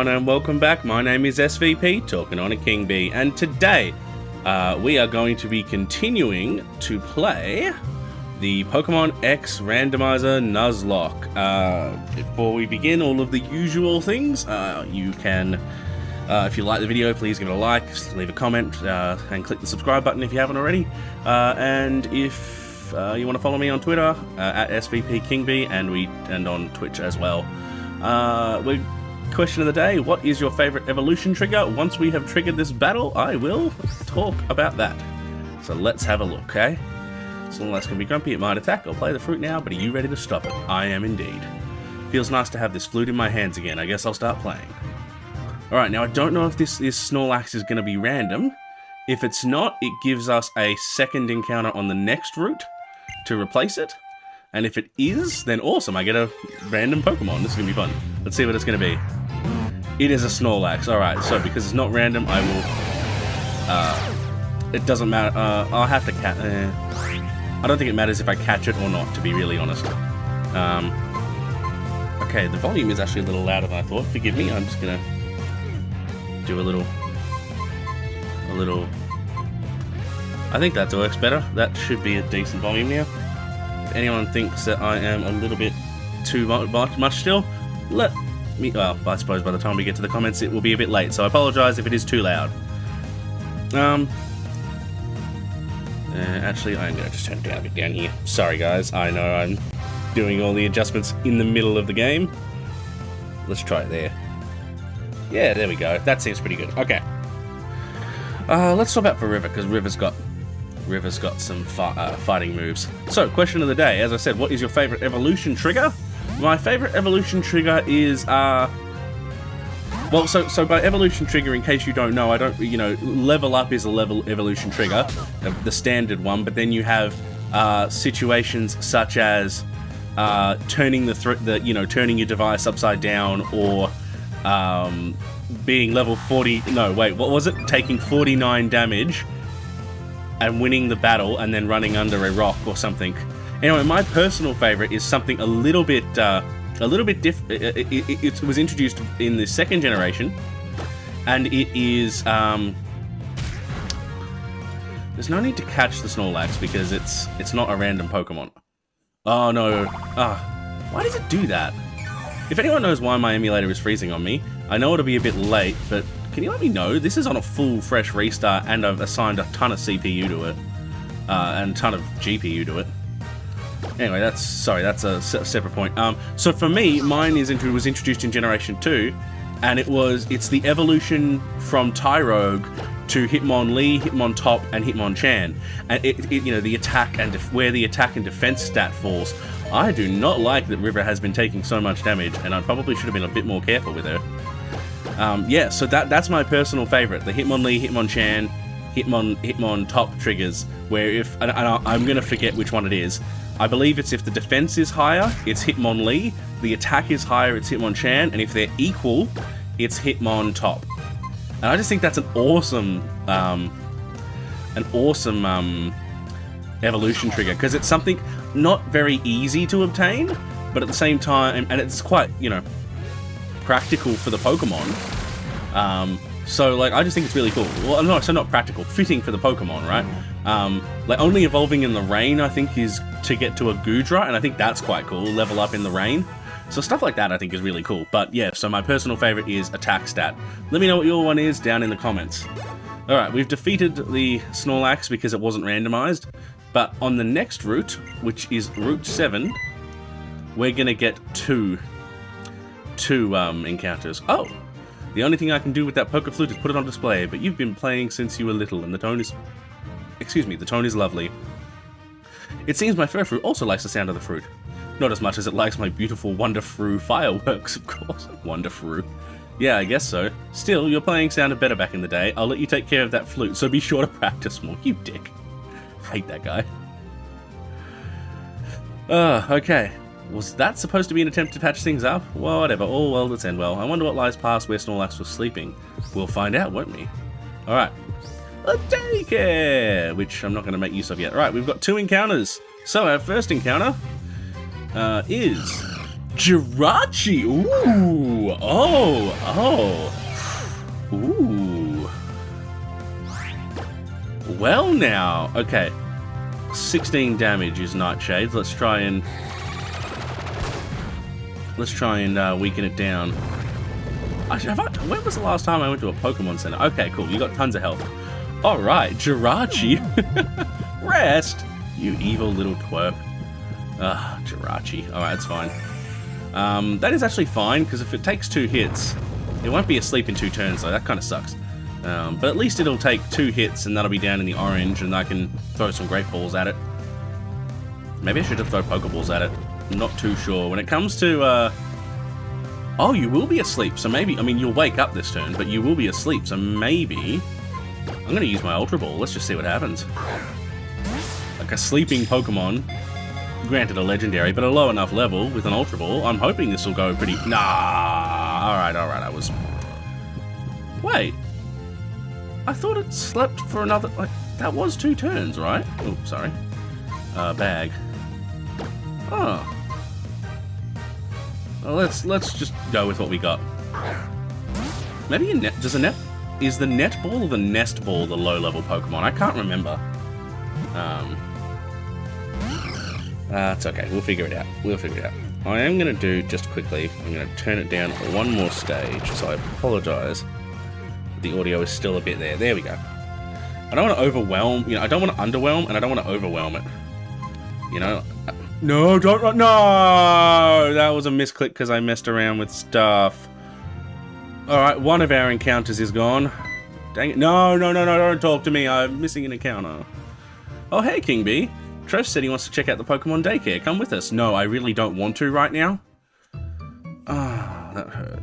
everyone, and welcome back. My name is SVP, KingBee, and today we are going to be continuing to play the Pokemon X Randomiser Nuzlocke. Before we begin, all of the usual things, you can, if you like the video, please give it a like, leave a comment, and click the subscribe button if you haven't already. And if you want to follow me on Twitter, at SVPKingBee, and on Twitch as well. Question of the day, what is your favorite evolution trigger? Once we have triggered this battle, I will talk about that. So let's have a look, okay? Snorlax can be grumpy, it might attack. I'll play the fruit now, but are you ready to stop it? I am indeed. Feels nice to have this flute in my hands again. I guess I'll start playing. Alright, now I don't know if this Snorlax is going to be random. If it's not, it gives us a second encounter on the next route to replace it. And if it is, then awesome, I get a random Pokemon. This is going to be fun. Let's see what it's going to be. It is a Snorlax. Alright, so because it's not random, I will... it doesn't matter. I'll have to catch... I don't think it matters if I catch it or not, to be really honest. Okay, the volume is actually a little louder than I thought. Forgive me, I'm just going to do a little... I think that works better. That should be a decent volume now. If anyone thinks that I am a little bit too much still, let me... Well, I suppose by the time we get to the comments it will be a bit late, so I apologise if it is too loud. Actually, I'm going to just turn it down a bit down here. Sorry guys, I know I'm doing all the adjustments in the middle of the game. Let's try it there. Yeah, there we go. That seems pretty good. Okay. Let's swap out for River, because River's got some fighting moves. So, question of the day. As I said, what is your favourite evolution trigger? My favourite evolution trigger is, well, so by evolution trigger, in case you don't know, level up is a level evolution trigger, the standard one, but then you have situations such as turning turning your device upside down, or being level 40, no, wait, what was it? Taking 49 damage and winning the battle and then running under a rock or something. Anyway, my personal favorite is something a little bit different. It was introduced in the second generation, and it is, there's no need to catch the Snorlax because it's not a random Pokemon. Oh no, why does it do that? If anyone knows why my emulator is freezing on me, I know it'll be a bit late, but can you let me know? This is on a full, fresh restart, and I've assigned a ton of CPU to it, and a ton of GPU to it. Anyway, that's a separate point. So for me, mine was introduced in Generation 2, and it's the evolution from Tyrogue to Hitmonlee, Hitmontop, and Hitmonchan, and the attack and where the attack and defense stat falls. I do not like that River has been taking so much damage, and I probably should have been a bit more careful with her. Yeah, so that's my personal favorite, the Hitmonlee, Hitmonchan, Hitmontop triggers, where I'm going to forget which one it is. I believe it's if the defense is higher, it's Hitmonlee, the attack is higher, it's Hitmonchan, and if they're equal, it's Hitmontop. And I just think that's an awesome evolution trigger, because it's something not very easy to obtain, but at the same time, and it's quite, practical for the Pokemon. So, like, I just think it's really cool. Well, no, so not practical, fitting for the Pokemon, right? Like, only evolving in the rain, I think, is to get to a Goodra, and I think that's quite cool, level up in the rain. So stuff like that I think is really cool. But yeah, so my personal favorite is attack stat. Let me know what your one is down in the comments. Alright, we've defeated the Snorlax because it wasn't randomized, but on the next route, which is Route 7, we're gonna get two encounters. Oh! The only thing I can do with that poker flute is put it on display, but you've been playing since you were little, and the tone is lovely. It seems my Furfru also likes the sound of the fruit. Not as much as it likes my beautiful Wonderfru fireworks, of course. Wonderfru. Yeah, I guess so. Still, your playing sounded better back in the day. I'll let you take care of that flute, so be sure to practice more. You dick. I hate that guy. Okay. Was that supposed to be an attempt to patch things up? Well, whatever. All well, let's end well. I wonder what lies past where Snorlax was sleeping. We'll find out, won't we? Alright. A daycare! Which I'm not going to make use of yet. Alright, we've got two encounters. So, our first encounter is Jirachi! Ooh! Oh! Ooh. Well now, okay. 16 damage is Nightshades. Let's try and weaken it down. Actually, when was the last time I went to a Pokemon Center? Okay, cool. You got tons of health. Alright, Jirachi. Rest! You evil little twerp. Jirachi. Alright, that's fine. That is actually fine, because if it takes 2 hits, it won't be asleep in 2 turns, so that kind of sucks. But at least it'll take 2 hits, and that'll be down in the orange, and I can throw some Great Balls at it. Maybe I should just throw Pokeballs at it. I'm not too sure. When it comes to, oh, you will be asleep, so maybe... I mean, you'll wake up this turn, but you will be asleep, so maybe... I'm going to use my Ultra Ball. Let's just see what happens. Like a sleeping Pokemon. Granted a legendary, but a low enough level with an Ultra Ball. I'm hoping this will go pretty... Nah! Alright, I was... Wait. I thought it slept for another... Like, that was 2 turns, right? Oh, sorry. Bag. Oh. Well, let's just go with what we got. Maybe a net... Does a net... Is the net ball or the nest ball the low-level Pokemon? I can't remember. It's okay. We'll figure it out. I am going to do, just quickly, I'm going to turn it down one more stage, so I apologise. The audio is still a bit there. There we go. I don't want to overwhelm, I don't want to underwhelm, and I don't want to overwhelm it. No, don't run. No! That was a misclick because I messed around with stuff. Alright, one of our encounters is gone. Dang it. No, don't talk to me. I'm missing an encounter. Oh, hey, KingBee. Trev said he wants to check out the Pokemon daycare. Come with us. No, I really don't want to right now. Ah, that hurt.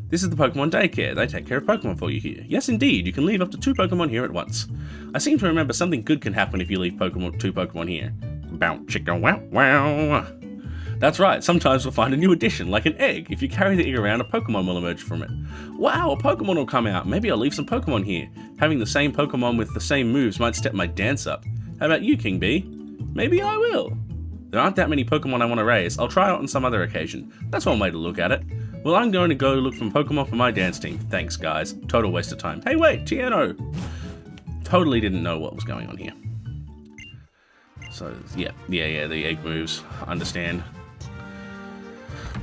This is the Pokemon daycare. They take care of Pokemon for you here. Yes, indeed. You can leave up to 2 Pokemon here at once. I seem to remember something good can happen if you leave 2 Pokemon here. Bow, chicka, wow, wow. That's right, sometimes we'll find a new addition, like an egg. If you carry the egg around, a Pokemon will emerge from it. Wow, a Pokemon will come out. Maybe I'll leave some Pokemon here. Having the same Pokemon with the same moves might step my dance up. How about you, KingBee? Maybe I will. There aren't that many Pokemon I want to raise. I'll try it on some other occasion. That's one way to look at it. Well, I'm going to go look for Pokemon for my dance team. Thanks, guys. Total waste of time. Hey, wait, Tiano. Totally didn't know what was going on here. So, yeah, the egg moves. I understand.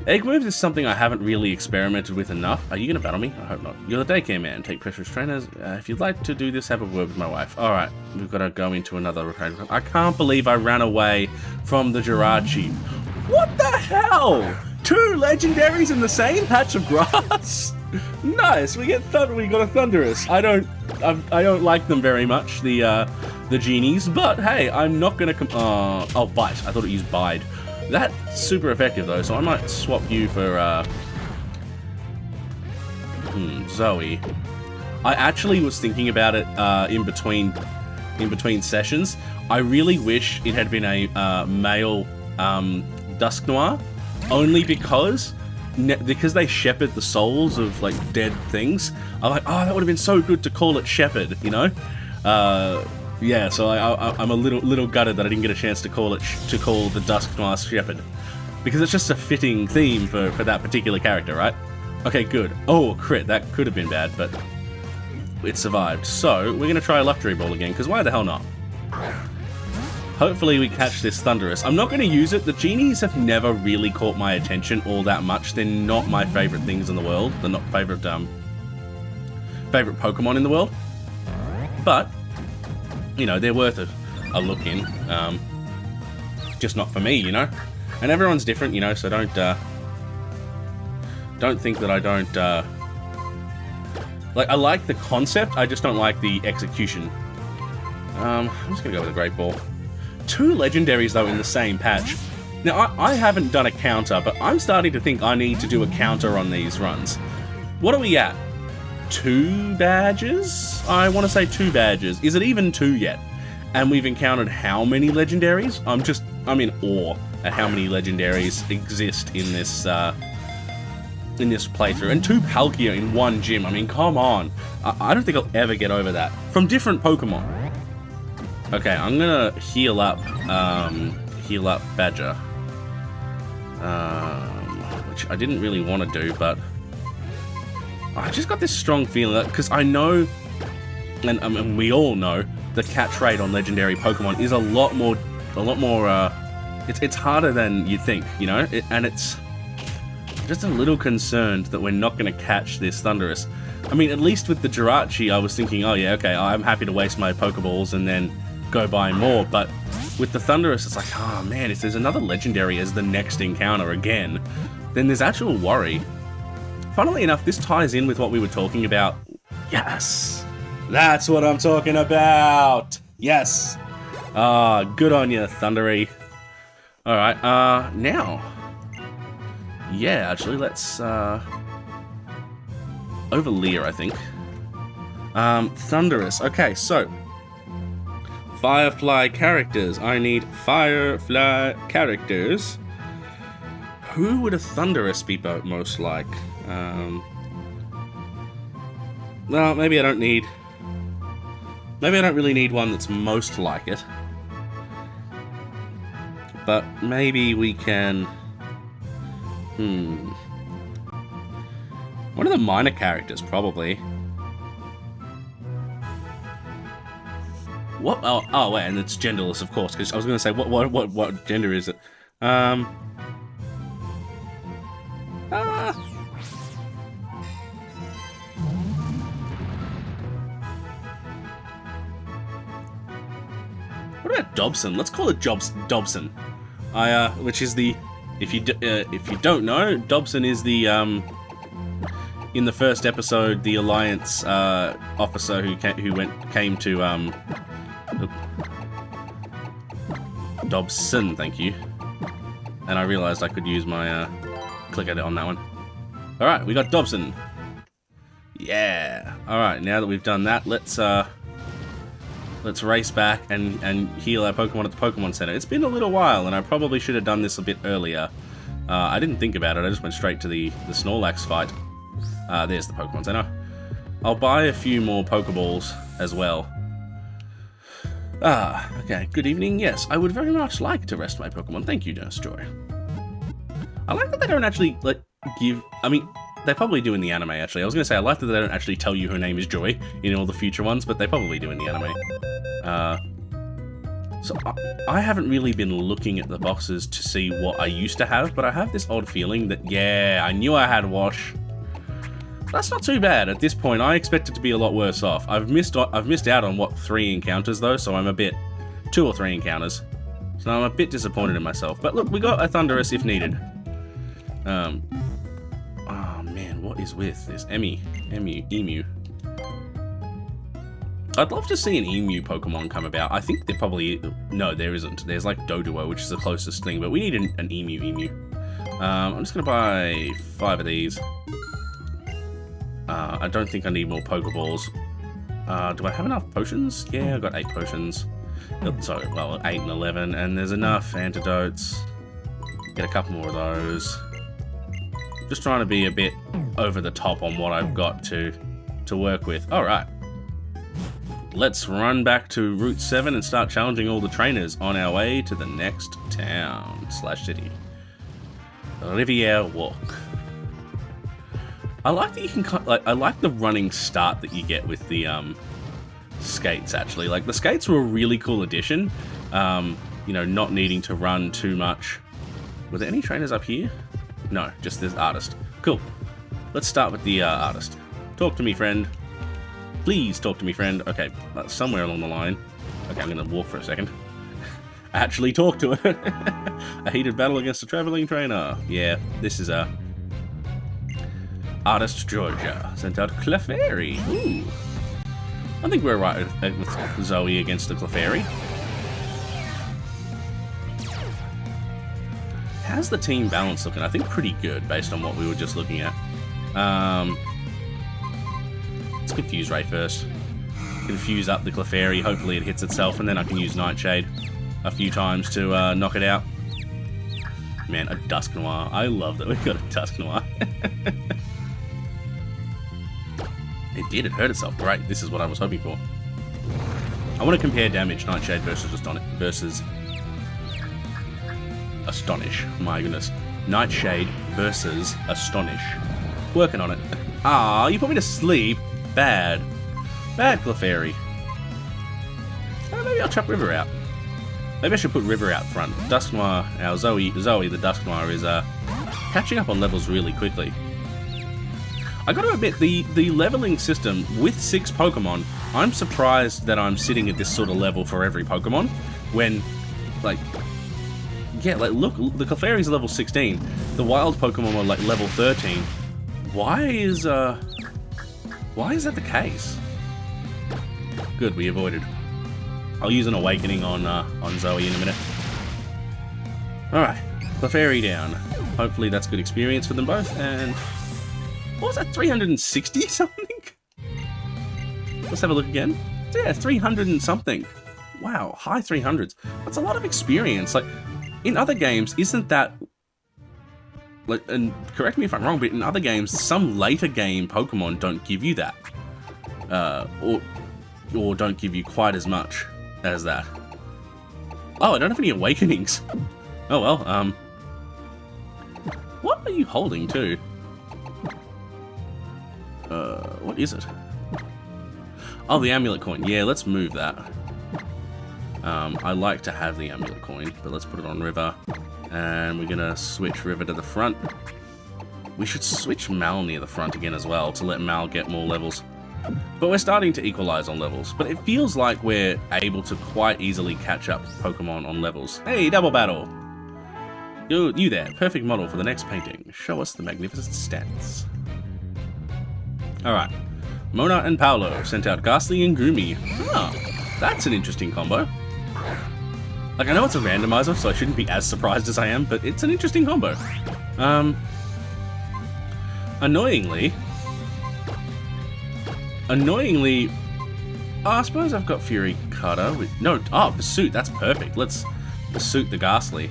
Egg moves is something I haven't really experimented with enough. Are you going to battle me? I hope not. You're the daycare man. Take precious trainers. If you'd like to do this, have a word with my wife. Alright, we've got to go into another repair. I can't believe I ran away from the Jirachi. What the hell? 2 legendaries in the same patch of grass? Nice, we got a Thundurus. I don't like them very much, the genies, but hey, I'm not going to oh, Bite. I thought it used Bide. That's super effective though, so I might swap you for Zoe. I actually was thinking about it in between sessions. I really wish it had been a male Dusknoir, only because they shepherd the souls of like dead things. I'm like, oh, that would have been so good to call it Shepherd, Yeah, so I'm a little gutted that I didn't get a chance to call the Dusknoir Shepherd, because it's just a fitting theme for that particular character, right? Okay, good. Oh, crit, that could have been bad, but it survived. So we're gonna try a Luxury Ball again, because why the hell not? Hopefully we catch this Thundurus. I'm not gonna use it. The genies have never really caught my attention all that much. They're not my favorite things in the world. They're not favorite Pokemon in the world, but they're worth a look in. Just not for me, And everyone's different, so don't think that I don't, I like the concept, I just don't like the execution. I'm just gonna go with a Great Ball. 2 legendaries, though, in the same patch. Now, I haven't done a counter, but I'm starting to think I need to do a counter on these runs. What are we at? 2 badges? I want to say 2 badges. Is it even 2 yet? And we've encountered how many legendaries? I'm in awe at how many legendaries exist in this playthrough. And 2 Palkia in 1 gym. I mean, come on. I don't think I'll ever get over that. From different Pokemon. Okay, I'm gonna heal up Badger. which I didn't really want to do, but I just got this strong feeling, because I know, and we all know, the catch rate on legendary Pokemon is a lot more, it's harder than you think, you know, and it's just a little concerned that we're not going to catch this Thundurus. I mean, at least with the Jirachi, I was thinking, oh yeah, okay, I'm happy to waste my Pokeballs and then go buy more, but with the Thundurus, it's like, oh man, if there's another legendary as the next encounter again, then there's actual worry. Funnily enough, this ties in with what we were talking about. Yes! That's what I'm talking about! Yes! Ah, good on you, Thundery. Alright, now. Yeah, actually, let's, over Leer, I think. Thundurus. Okay, so. Firefly characters. I need Firefly characters. Who would a Thundurus be most like? Well, maybe I don't really need one that's most like it. But maybe we can... One of the minor characters, probably. What? Oh, wait, and it's genderless, of course, because I was going to say, what gender is it? What about Dobson? Let's call it Dobson. Which is the, if you don't know, Dobson is the in the first episode, the Alliance officer who came to Dobson, thank you. And I realized I could use my click edit on that one. All right, we got Dobson. Yeah. All right, now that we've done that, let's race back and heal our Pokemon at the Pokemon Center. It's been a little while, and I probably should have done this a bit earlier. I didn't think about it. I just went straight to the Snorlax fight. There's the Pokemon Center. I'll buy a few more Pokeballs as well. Okay. Good evening. Yes, I would very much like to rest my Pokemon. Thank you, Nurse Joy. I like that they don't actually, like, give... I mean, they probably do in the anime, actually. I was going to say, I like that they don't actually tell you her name is Joy in all the future ones, but they probably do in the anime. So, I haven't really been looking at the boxes to see what I used to have, but I have this odd feeling that, yeah, I knew I had Wash. That's not too bad. At this point, I expect it to be a lot worse off. I've missed out on, what, 3 encounters, though, so I'm a bit... 2 or 3 encounters. So I'm a bit disappointed in myself. But look, we got a Thundurus if needed. Oh, man, what is with this? Emu. I'd love to see an Emu Pokemon come about. I think there probably... No, there isn't. There's, like, Doduo, which is the closest thing, but we need an Emu. I'm just going to buy 5 of these. I don't think I need more Pokeballs. Do I have enough potions? Yeah, I got 8 potions. Sorry, well, 8 and 11, and there's enough antidotes. Get a couple more of those. Just trying to be a bit over the top on what I've got to work with. Alright. Let's run back to Route 7 and start challenging all the trainers on our way to the next town / city. Riviere Walk. I like that you can, I like the running start that you get with the skates, actually. Like, the skates were a really cool addition. You know, not needing to run too much. Were there any trainers up here? No, just this artist. Cool. Let's start with the artist. Talk to me, friend. Please talk to me, friend. Okay, somewhere along the line. Okay, I'm gonna walk for a second. Actually talk to it. A heated battle against a traveling trainer. Yeah, this is a... Artist Georgia sent out Clefairy. Ooh. I think we're right with Zoe against the Clefairy. How's the team balance looking? I think pretty good based on what we were just looking at. Let's Confuse Ray first. Confuse up the Clefairy. Hopefully it hits itself, and then I can use Nightshade a few times to knock it out. Man, a Dusknoir. I love that we've got a Dusknoir. It did, it hurt itself. Great, this is what I was hoping for. I want to compare damage, Nightshade versus Astonish. My goodness. Nightshade versus Astonish. Working on it. Ah, you put me to sleep. Bad. Bad, Clefairy. Maybe I'll chuck River out. Maybe I should put River out front. Dusknoir, our Zoe the Dusknoir, is catching up on levels really quickly. I gotta admit, the leveling system with 6 Pokemon, I'm surprised that I'm sitting at this sort of level for every Pokemon, when, like, yeah, like, look, the Clefairy's level 16, the wild Pokemon were, like, level 13. Why is that the case? Good, we avoided. I'll use an Awakening on Zoe in a minute. Alright, Clefairy down. Hopefully that's good experience for them both, and... what was that, 360 something? Let's have a look again. Yeah, 300 and something. Wow, high 300s. That's a lot of experience. Like, in other games, isn't that... like, and correct me if I'm wrong, but in other games, some later game Pokemon don't give you that. Or don't give you quite as much as that. Oh, I don't have any Awakenings. Oh well, what are you holding too? What is it? Oh, the Amulet Coin. Yeah, let's move that. I like to have the Amulet Coin, but let's put it on River. And we're gonna switch River to the front. We should switch Mal near the front again as well, to let Mal get more levels. But we're starting to equalize on levels, but it feels like we're able to quite easily catch up Pokemon on levels. Hey, Double Battle! You there, perfect model for the next painting. Show us the magnificent stats. Alright, Mona and Paolo sent out Ghastly and Goomy. Oh, that's an interesting combo. Like, I know it's a randomizer, so I shouldn't be as surprised as I am, but it's an interesting combo. Annoyingly, oh, I suppose I've got Fury Cutter with... no, oh, Pursuit, that's perfect. Let's Pursuit the Ghastly.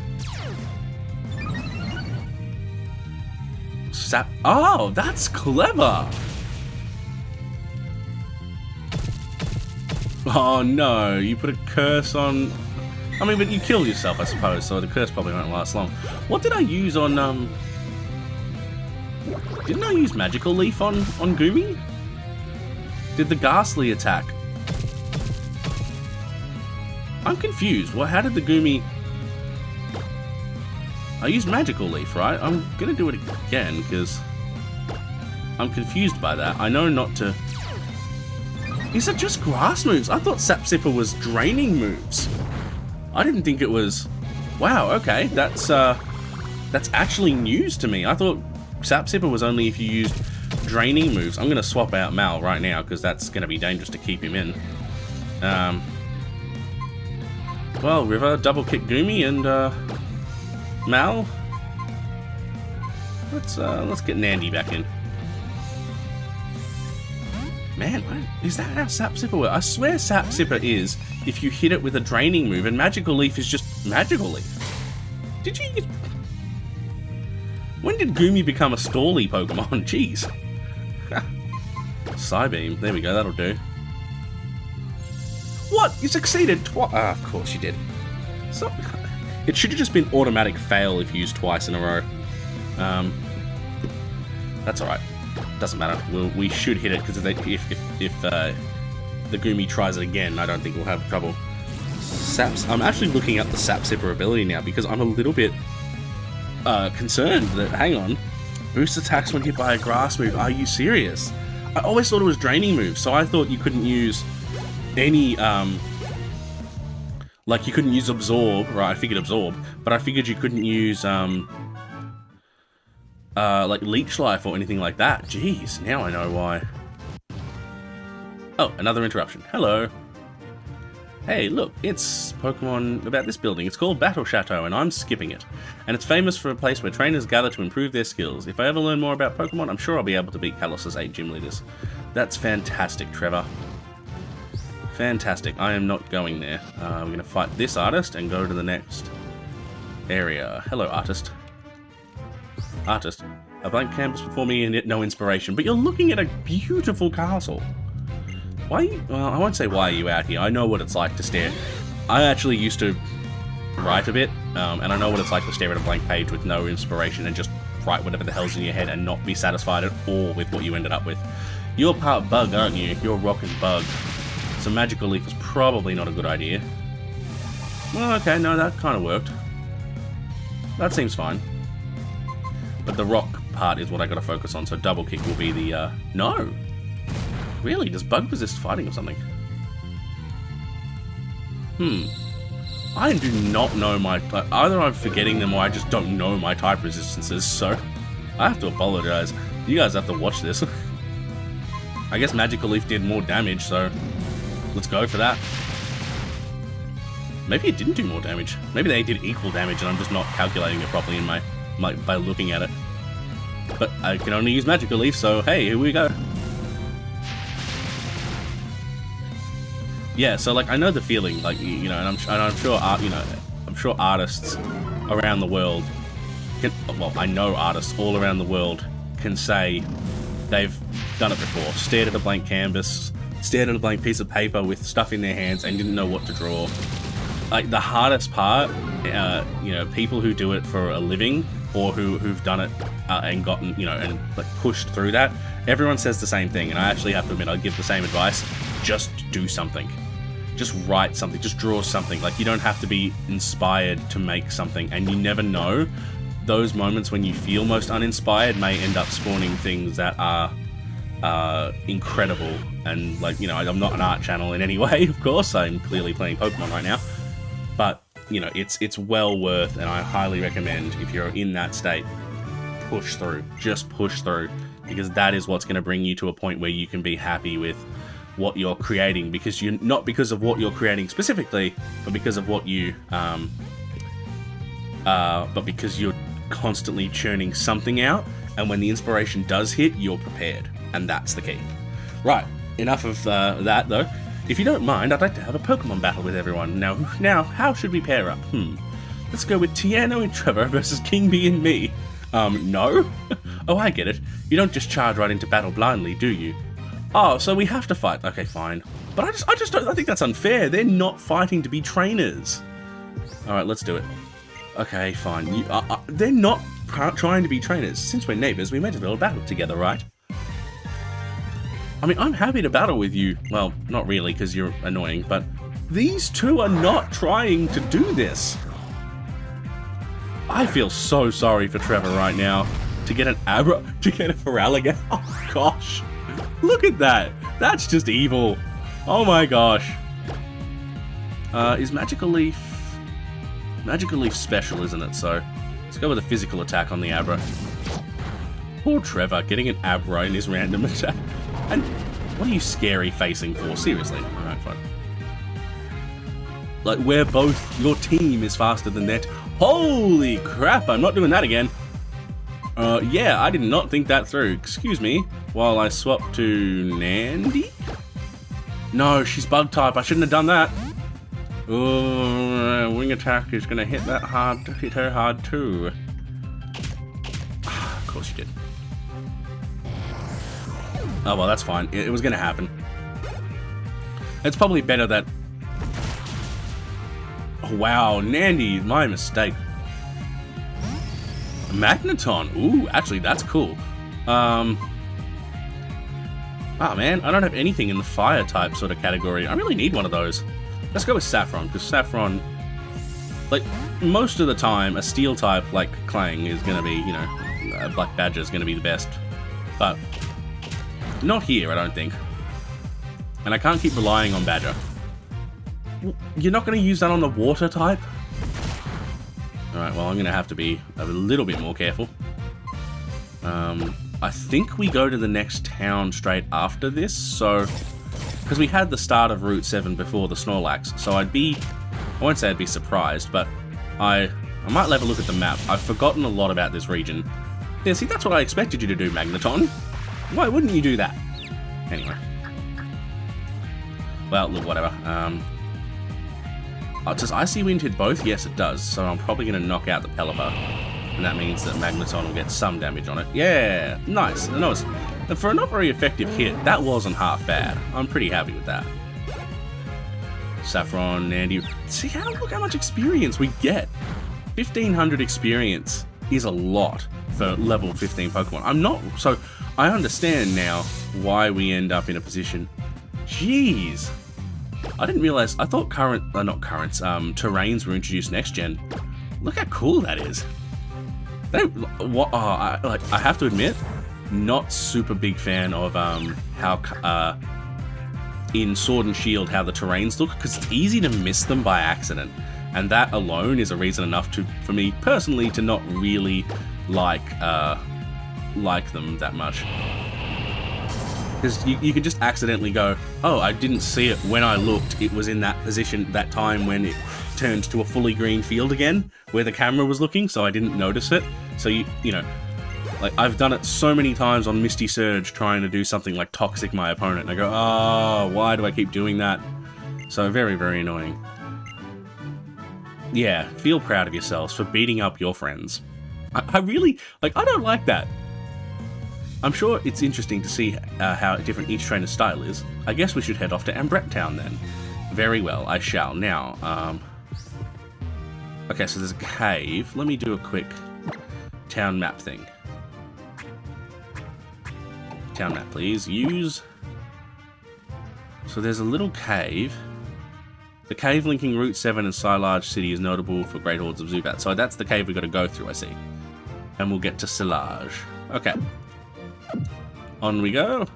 Sap... oh, that's clever! Oh no, you put a curse on... I mean, but you killed yourself, I suppose, so the curse probably won't last long. What did I use on, didn't I use Magical Leaf on Goomy? Did the Ghastly attack? I'm confused. Well, how did the Goomy... I used Magical Leaf, right? I'm gonna do it again, because I'm confused by that. I know not to... is it just grass moves? I thought Sap Sipper was draining moves. I didn't think it was... wow, okay. That's actually news to me. I thought Sap Sipper was only if you used draining moves. I'm going to swap out Mal right now, because that's going to be dangerous to keep him in. Well, River, double kick Goomy, and Mal. Let's get Nandy back in. Man, is that how Sap Sipper works? I swear Sap Sipper is if you hit it with a draining move, and Magical Leaf is just Magical Leaf. Did you... when did Goomy become a stally Pokemon? Jeez. Psybeam. There we go, that'll do. What? You succeeded twice? Ah, of course you did. So, it should have just been automatic fail if you used twice in a row. That's alright. Doesn't matter. We should hit it, because if the Goomy tries it again, I don't think we'll have trouble. I'm actually looking up the Sap Sipper ability now, because I'm a little bit concerned that, hang on, boost attacks when hit by a grass move. Are you serious? I always thought it was draining moves, so I thought you couldn't use any, like you couldn't use Absorb, right? I figured Absorb, but I figured you couldn't use, like Leech Life or anything like that. Jeez, now I know why. Oh, another interruption. Hello. Hey, look, it's Pokemon about this building. It's called Battle Chateau, and I'm skipping it. And it's famous for a place where trainers gather to improve their skills. If I ever learn more about Pokemon, I'm sure I'll be able to beat Kalos' 8 gym leaders. That's fantastic, Trevor. Fantastic. I am not going there. We're going to fight this artist and go to the next area. Hello, artist. Artist. A blank canvas before me and no inspiration, but you're looking at a beautiful castle. Why are you, well, I won't say why are you out here. I know what it's like to stare. I actually used to write a bit, and I know what it's like to stare at a blank page with no inspiration and just write whatever the hell's in your head and not be satisfied at all with what you ended up with. You're part bug, aren't you? You're rock and bug. So Magical Leaf was probably not a good idea. Well, okay, no, that kind of worked. That seems fine. But the rock part is what I gotta focus on, so Double Kick will be the, no! Really? Does bug resist fighting or something? I do not know my... either I'm forgetting them or I just don't know my type resistances, so... I have to apologize. You guys have to watch this. I guess Magical Leaf did more damage, so... let's go for that. Maybe it didn't do more damage. Maybe they did equal damage and I'm just not calculating it properly in my by looking at it. But I can only use Magical Leaf, so hey, here we go. Yeah, so like I know the feeling, like you know, and I'm sure you know, I'm sure artists around the world can, well, I know artists all around the world can say they've done it before. Stared at a blank canvas, stared at a blank piece of paper with stuff in their hands and didn't know what to draw. Like the hardest part, you know, people who do it for a living or who've done it and gotten, you know, and like pushed through that, everyone says the same thing. And I actually have to admit, I give the same advice. Just do something. Just write something. Just draw something. Like you don't have to be inspired to make something. And you never know, those moments when you feel most uninspired may end up spawning things that are incredible. And like, you know, I'm not an art channel in any way, of course. I'm clearly playing Pokemon right now. But, you know, it's well worth, and I highly recommend, if you're in that state, push through. Just push through. Because that is what's going to bring you to a point where you can be happy with what you're creating. Because you're not because of what you're creating specifically, but because of what you... but because you're constantly churning something out, and when the inspiration does hit, you're prepared. And that's the key. Right, enough of that, though. If you don't mind, I'd like to have a Pokemon battle with everyone. Now, how should we pair up? Let's go with Tiano and Trevor versus KingBee and me. No? Oh, I get it. You don't just charge right into battle blindly, do you? Oh, so we have to fight. Okay, fine. But I think that's unfair. They're not fighting to be trainers. Alright, let's do it. Okay, fine. They're not trying to be trainers. Since we're neighbors, we might as well battle together, right? I mean, I'm happy to battle with you. Well, not really, because you're annoying, but these two are not trying to do this. I feel so sorry for Trevor right now. To get a Feraligatr. Oh, gosh. Look at that. That's just evil. Oh, my gosh. Is Magical Leaf... Magical Leaf special, isn't it? So, let's go with a physical attack on the Abra. Poor Trevor, getting an Abra in his random attack. And what are you scary facing for? Seriously. Alright, fine. Like, we're both... Your team is faster than that. Holy crap, I'm not doing that again. Yeah, I did not think that through. Excuse me, while I swap to Nandy? No, she's bug type. I shouldn't have done that. Wing attack is going to hit her hard too. Of course you did. Oh, well, that's fine. It was going to happen. It's probably better that... Oh, wow, Nandy, my mistake. Magneton. Ooh, actually, that's cool. Oh, man, I don't have anything in the fire type sort of category. I really need one of those. Let's go with Saffron, because Saffron... Like, most of the time, a steel type like Clang is going to be, you know... Black Badger is going to be the best. But... Not here, I don't think. And I can't keep relying on Badger. You're not going to use that on the water type? Alright, well, I'm going to have to be a little bit more careful. I think we go to the next town straight after this, so... Because we had the start of Route 7 before the Snorlax, so I'd be... I won't say I'd be surprised, but I might have a look at the map. I've forgotten a lot about this region. Yeah, see, that's what I expected you to do, Magneton. Why wouldn't you do that? Anyway. Well, look, whatever. Does Icy Wind hit both? Yes, it does. So I'm probably going to knock out the Pelipper. And that means that Magneton will get some damage on it. Yeah, nice. And for a not very effective hit, that wasn't half bad. I'm pretty happy with that. Saffron, Nandy. See look how much experience we get. 1500 experience is a lot for level 15 Pokemon. So I understand now why we end up in a position. Jeez. I didn't realize, I thought terrains were introduced next gen. Look how cool that is. I have to admit, not super big fan of how in Sword and Shield how the terrains look, because it's easy to miss them by accident, and that alone is a reason enough for me personally to not really like them that much. Because you can just accidentally go, oh, I didn't see it when I looked. It was in that position, that time when it turned to a fully green field again, where the camera was looking, so I didn't notice it. So you know, like I've done it so many times on Misty Surge trying to do something like toxic my opponent, and I go, oh, why do I keep doing that? So very, very annoying. Yeah, feel proud of yourselves for beating up your friends. I really, I don't like that. I'm sure it's interesting to see how different each trainer's style is. I guess we should head off to Ambret Town then. Very well, I shall. Now, okay, so there's a cave. Let me do a quick town map thing. Town map, please. Use. So there's a little cave. The cave linking Route 7 and Silage City is notable for great hordes of Zubat. So that's the cave we've got to go through, I see. And we'll get to Silage. Okay. On we go.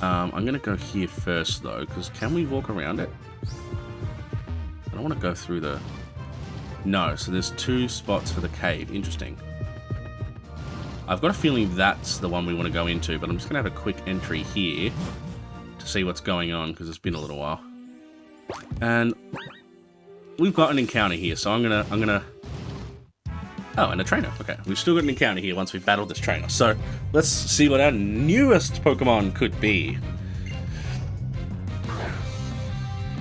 I'm going to go here first, though, because can we walk around it? I don't want to go through the... No, so there's 2 spots for the cave. Interesting. I've got a feeling that's the one we want to go into, but I'm just going to have a quick entry here to see what's going on, because it's been a little while. And we've got an encounter here, so I'm gonna... Oh, and a trainer. Okay, we've still got an encounter here once we've battled this trainer. So let's see what our newest Pokemon could be.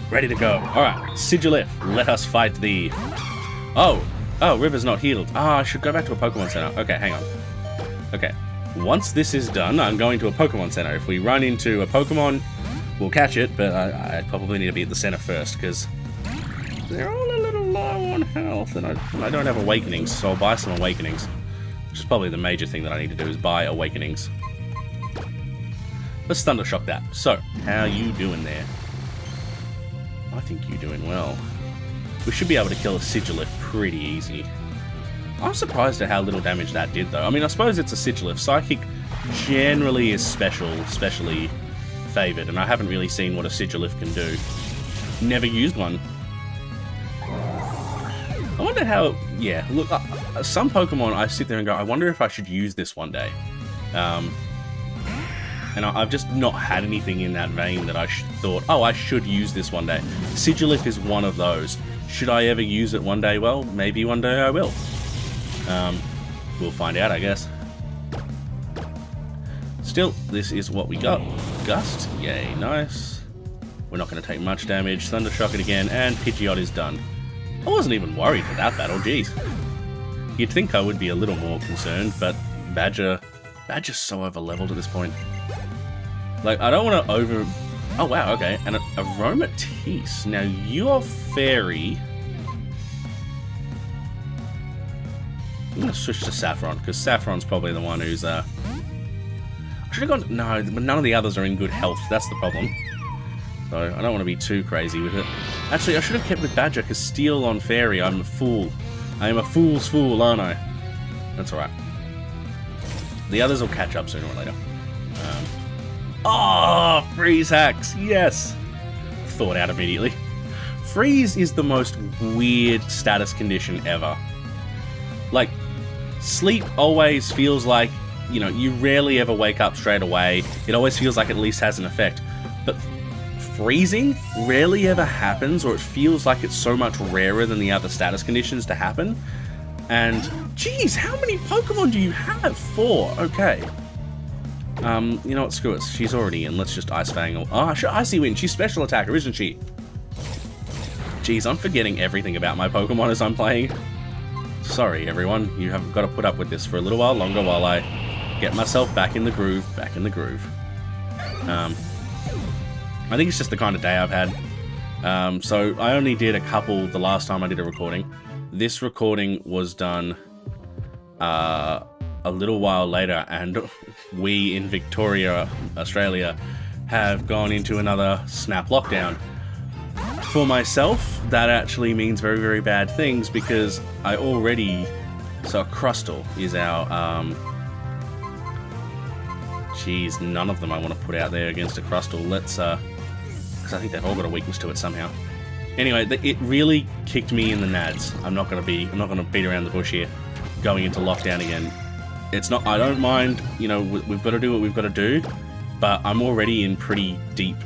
Ready to go. Alright, Sigilif, let us fight thee. Oh, River's not healed. I should go back to a Pokemon Center. Okay, hang on. Okay, once this is done, I'm going to a Pokemon Center. If we run into a Pokemon, we'll catch it, but I probably need to be at the center first, because they're all a little low on health, and I don't have Awakenings, so I'll buy some Awakenings. Which is probably the major thing that I need to do, is buy Awakenings. Let's Thunder Shock that. So, how you doing there? I think you're doing well. We should be able to kill a Sigilif pretty easy. I'm surprised at how little damage that did, though. I mean, I suppose it's a Sigilif. Psychic generally is specially favoured, and I haven't really seen what a Sigilif can do. Never used one. I wonder how... Yeah, look, some Pokemon I sit there and go, I wonder if I should use this one day. And I've just not had anything in that vein that I thought, oh, I should use this one day. Sigilif is one of those. Should I ever use it one day? Well, maybe one day I will. We'll find out, I guess. Still, this is what we got. Gust, yay, nice. We're not going to take much damage. Thunder Shock it again, and Pidgeot is done. I wasn't even worried for that battle, jeez. You'd think I would be a little more concerned, but Badger's so over-leveled at this point. Like, I don't want to over... Oh, wow, okay. And Aromatisse. Now, you're Fairy. I'm going to switch to Saffron, because Saffron's probably the one who's, I should have gone... No, but none of the others are in good health. That's the problem. So, I don't want to be too crazy with it. Actually, I should have kept with Badger, because Steel on Fairy, I'm a fool. I am a fool's fool, aren't I? That's alright. The others will catch up sooner or later. Oh, Freeze Hacks! Yes! Thought out immediately. Freeze is the most weird status condition ever. Like, sleep always feels like, you know, you rarely ever wake up straight away. It always feels like it at least has an effect. But freezing rarely ever happens, or it feels like it's so much rarer than the other status conditions to happen. And, geez, how many Pokemon do you have? 4. Okay. You know what, screw it. She's already in. Let's just Ice Fang. Oh, sure, Icy Wind. She's special attacker, isn't she? Jeez, I'm forgetting everything about my Pokemon as I'm playing. Sorry, everyone. You have got to put up with this for a little while longer while I get myself back in the groove. I think it's just the kind of day I've had. So I only did a couple the last time I did a recording. This recording was done a little while later, and we in Victoria, Australia, have gone into another snap lockdown. For myself, that actually means very, very bad things, because I already... So Crustle is our... Geez, none of them I want to put out there against a Crustle. Let's... Because I think they've all got a weakness to it somehow. Anyway, it really kicked me in the nads. I'm not gonna beat around the bush here. Going into lockdown again. It's not... I don't mind, you know, we've got to do what we've got to do, but I'm already in pretty deep...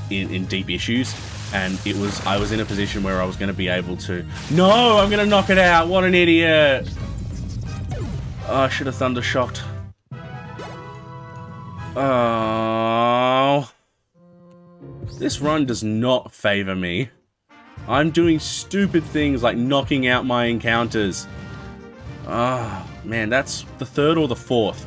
in deep issues, and I was in a position where I was going to be able to... No! I'm going to knock it out! What an idiot! Oh, I should have Thunder Shocked. Oh... This run does not favor me. I'm doing stupid things like knocking out my encounters. Oh, man, that's the third or the fourth.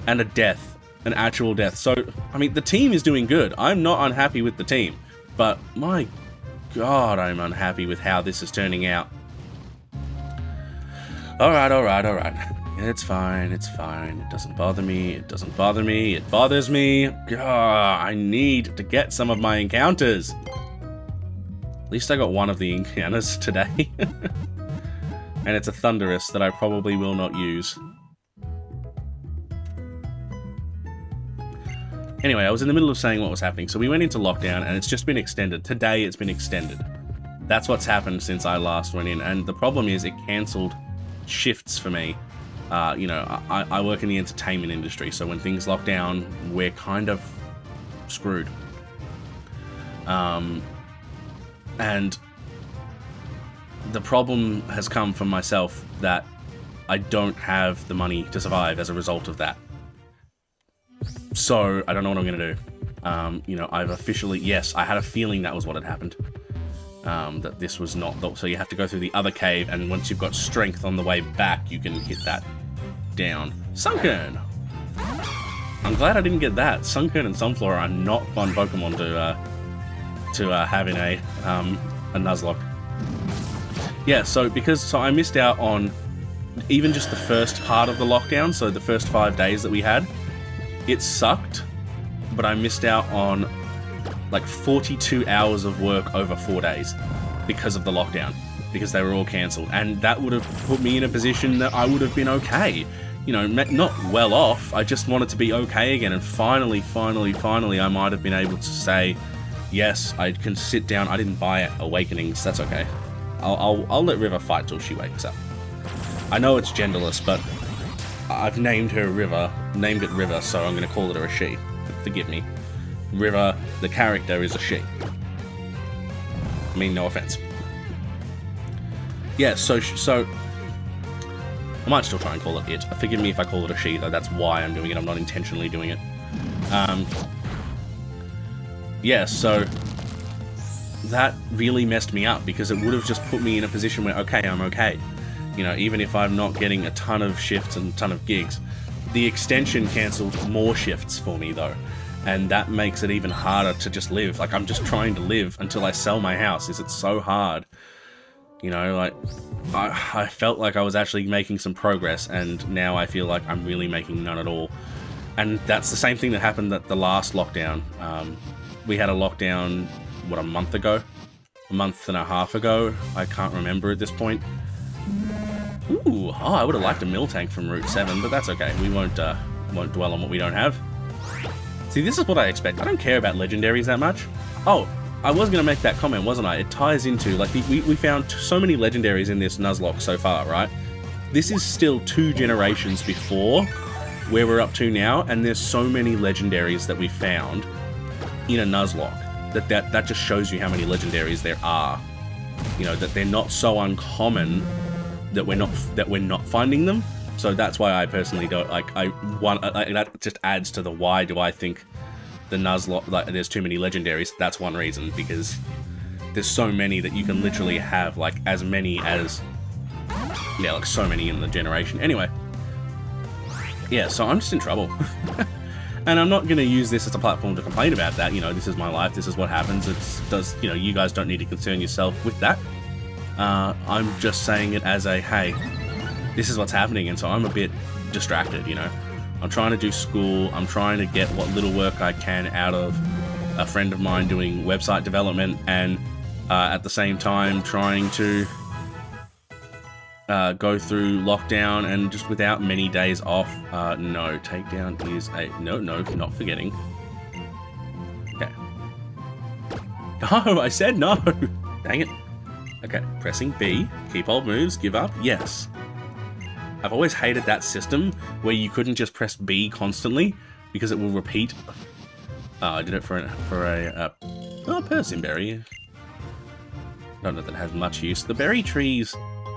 And a death. An actual death. So, I mean, the team is doing good. I'm not unhappy with the team. But, my God, I'm unhappy with how this is turning out. Alright, alright, alright. It's fine, it's fine. It doesn't bother me, it doesn't bother me, it bothers me. God, I need to get some of my encounters. At least I got one of the encounters today. And it's a Thunderous that I probably will not use. Anyway, I was in the middle of saying what was happening. So we went into lockdown, and it's just been extended. Today, it's been extended. That's what's happened since I last went in. And the problem is it cancelled shifts for me. You know, I work in the entertainment industry, so when things lock down, we're kind of screwed. And the problem has come from myself that I don't have the money to survive as a result of that. So, I don't know what I'm going to do. You know, I've officially... Yes, I had a feeling that was what had happened. That this was not... So you have to go through the other cave, and once you've got strength on the way back, you can hit that down. Sunken! I'm glad I didn't get that. Sunken and Sunflora are not fun Pokemon to have in a Nuzlocke. Yeah, so I missed out on even just the first part of the lockdown, so the first 5 days that we had. It sucked, but I missed out on like 42 hours of work over 4 days because of the lockdown, because they were all cancelled. And that would have put me in a position that I would have been okay. You know, not well off, I just wanted to be okay again. And finally, I might have been able to say, yes, I can sit down. I didn't buy Awakenings, that's okay. I'll let River fight till she wakes up. I know it's genderless, but I've named her River, named it River, so I'm going to call it her a she. Forgive me. River, the character, is a she. I mean, no offense. Yeah, so I might still try and call it it. Forgive me if I call it a she, though. That's why I'm doing it. I'm not intentionally doing it. Yeah, so that really messed me up, because it would have just put me in a position where, okay, I'm okay. You know, even if I'm not getting a ton of shifts and a ton of gigs. The extension cancelled more shifts for me, though. And that makes it even harder to just live. Like, I'm just trying to live until I sell my house. It's so hard. You know, like, I felt like I was actually making some progress, and now I feel like I'm really making none at all. And that's the same thing that happened at the last lockdown. We had a lockdown, what, a month ago? A month and a half ago? I can't remember at this point. Ooh, oh, I would have liked a Miltank from Route 7, but that's okay. We won't dwell on what we don't have. See, this is what I expect. I don't care about legendaries that much. Oh, I was going to make that comment, wasn't I? It ties into, like, we found so many legendaries in this Nuzlocke so far, right? This is still 2 generations before where we're up to now, and there's so many legendaries that we found in a Nuzlocke that just shows you how many legendaries there are. You know, that they're not so uncommon that we're not finding them. So that's why I personally don't like. That just adds to the why do I think the Nuzlocke, like, there's too many legendaries. That's one reason, because there's so many that you can literally have, like, as many as, yeah, like, so many in the generation. Anyway, yeah, so I'm just in trouble. And I'm not going to use this as a platform to complain about that. You know, this is my life. This is what happens. You know, you guys don't need to concern yourself with that. I'm just saying it as a, hey, this is what's happening. And so I'm a bit distracted, you know. I'm trying to do school. I'm trying to get what little work I can out of a friend of mine doing website development, and at the same time trying to go through lockdown and just without many days off. No, takedown is a... No, not forgetting. Okay. No, I said no! Dang it. Okay, pressing B. Keep old moves, give up, yes. I've always hated that system where you couldn't just press B constantly because it will repeat. Oh, I did it for a Persian berry. Don't know that it has much use. The berry trees,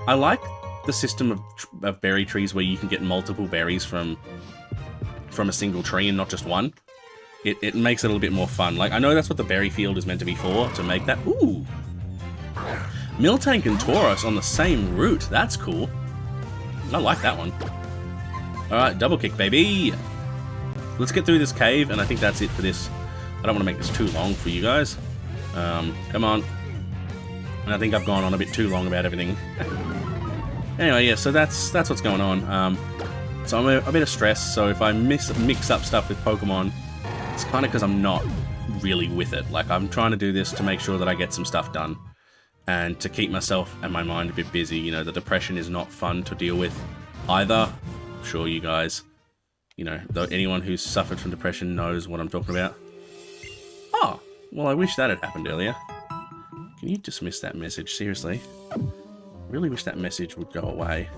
I like the system of berry trees where you can get multiple berries from a single tree and not just one. It makes it a little bit more fun. Like, I know that's what the berry field is meant to be for, to make that. Ooh! Miltank and Tauros on the same route. That's cool. I like that one. Alright, double kick, baby! Let's get through this cave, and I think that's it for this. I don't want to make this too long for you guys. Come on. And I think I've gone on a bit too long about everything. Anyway, yeah, so that's what's going on. So I'm a bit of stress, so if I mix up stuff with Pokemon, it's kind of because I'm not really with it. Like, I'm trying to do this to make sure that I get some stuff done, and to keep myself and my mind a bit busy. You know, the depression is not fun to deal with either. I'm sure you guys, you know, though anyone who's suffered from depression knows what I'm talking about. Oh, well, I wish that had happened earlier. Can you dismiss that message? Seriously? Really wish that message would go away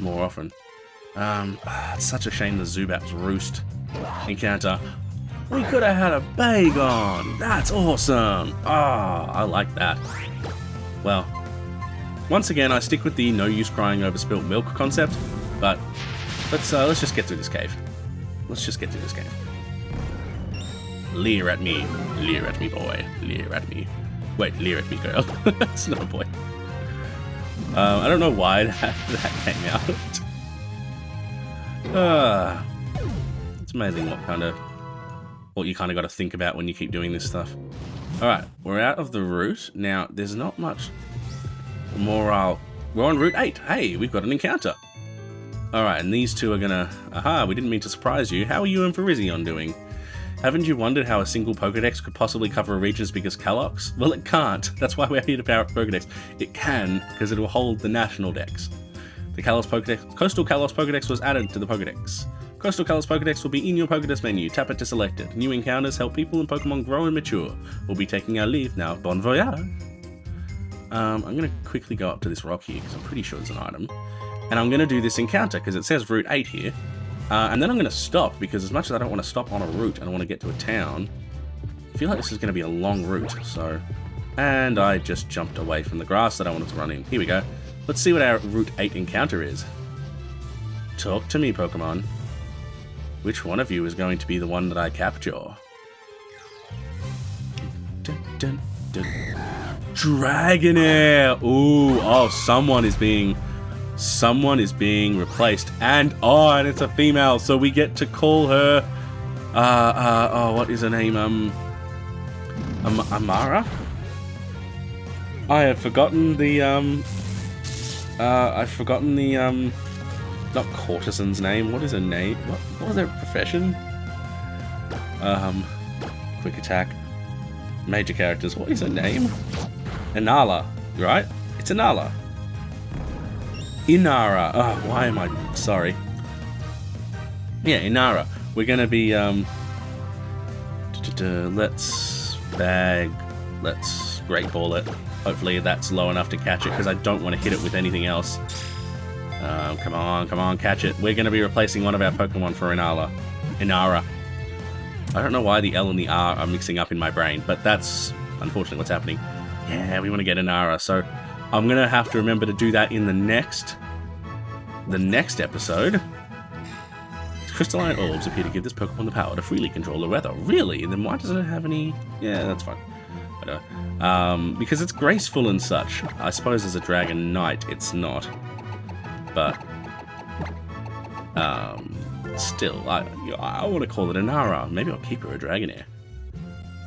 more often. It's such a shame the Zubat's Roost encounter. We could have had a Bagon! That's awesome! Ah, I like that. Well, once again, I stick with the no use crying over spilt milk concept, but let's just get through this cave. Let's just get through this cave. Leer at me, boy. Leer at me. Wait, leer at me, girl. That's not a boy. I don't know why that came out. It's amazing what you kind of got to think about when you keep doing this stuff. Alright, we're out of the route. Now, there's not much morale. We're on Route 8. Hey, we've got an encounter. Alright, and these two are gonna... Aha, we didn't mean to surprise you. How are you and Virizion doing? Haven't you wondered how a single Pokedex could possibly cover a region as big as Kalos? Well, it can't. That's why we're here to power up Pokedex. It can, because it will hold the national dex. The Kalos Pokedex, Coastal Kalos Pokedex was added to the Pokedex. Coastal Kalos Pokedex will be in your Pokedex menu. Tap it to select it. New encounters help people and Pokemon grow and mature. We'll be taking our leave now. Bon voyage! I'm going to quickly go up to this rock here, because I'm pretty sure there's an item. And I'm going to do this encounter, because it says Route 8 here. And then I'm going to stop, because as much as I don't want to stop on a route and I want to get to a town, I feel like this is going to be a long route, so... And I just jumped away from the grass that I wanted to run in. Here we go. Let's see what our Route 8 encounter is. Talk to me, Pokemon. Which one of you is going to be the one that I capture? Dun, dun, dun. Dragonair! Ooh, oh, someone is being replaced, and it's a female, so we get to call her what is her name? Amara? I have forgotten the not courtesan's name. What is her name? What was her profession? Quick attack. Major characters. What is her name? Inala, right? It's Inala. Inara. Oh, why am I... Sorry. Yeah, Inara. We're gonna be, let's Great Ball it. Hopefully that's low enough to catch it, because I don't want to hit it with anything else. Come on, catch it. We're gonna be replacing one of our Pokemon for Inara. I don't know why the L and the R are mixing up in my brain, but that's unfortunately what's happening. Yeah, we want to get Inara, so... I'm going to have to remember to do that in the next episode. Crystalline orbs appear to give this Pokemon the power to freely control the weather. Really? Then why doesn't it have any... Yeah, that's fine. Because it's graceful and such. I suppose as a Dragon Knight, it's not. But... still, I want to call it a Nara. Maybe I'll keep her a Dragonair.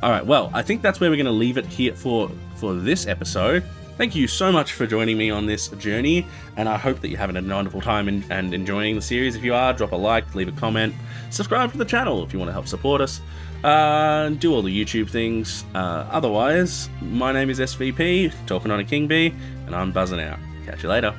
Alright, well, I think that's where we're going to leave it here for this episode. Thank you so much for joining me on this journey, and I hope that you're having a wonderful time and enjoying the series. If you are, drop a like, leave a comment, subscribe to the channel if you want to help support us, do all the YouTube things. Otherwise, my name is SVP, talking on a King Bee, and I'm buzzing out. Catch you later.